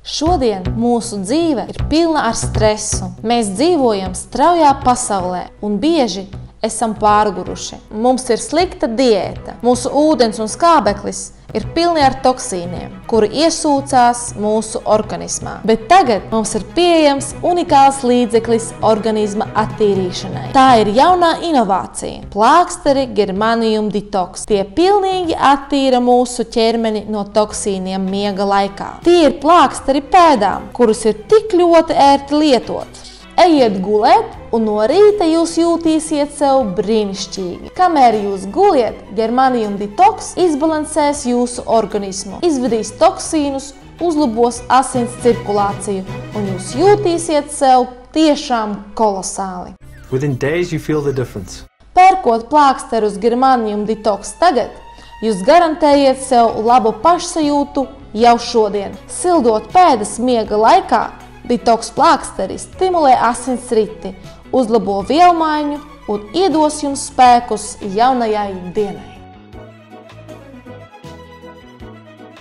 Šodien mūsu dzīve ir pilna ar stresu. Mēs dzīvojam straujā pasaulē un bieži esam pārguruši. Mums ir slikta diēta. Mūsu ūdens un skābeklis ir pilni ar toksīniem, kuri iesūcās mūsu organismā. Bet tagad mums ir pieejams unikāls līdzeklis organisma attīrīšanai. Tā ir jaunā inovācija – plāksteri Germanium Detox. Tie pilnīgi attīra mūsu ķermeni no toksīniem miega laikā. Tie ir plāksteri pēdām, kurus ir tik ļoti ērti lietot. Ejiet gulēt, un no rīta jūs jūtīsiet sev brīnišķīgi. Kamēr jūs guliet, Germanium Detox izbalansēs jūsu organismu, izvedīs toksīnus, uzlabos asins cirkulāciju, un jūs jūtīsiet sev tiešām kolosāli. Within days you feel the difference. Pērkot plāksterus Germanium Detox tagad, jūs garantējiet sev labu pašsajūtu jau šodien. Sildot pēdas miega laikā, Detox plāksteri stimulē asinsriti, uzlabo vielmaiņu un iedos jums spēkus jaunajai dienai.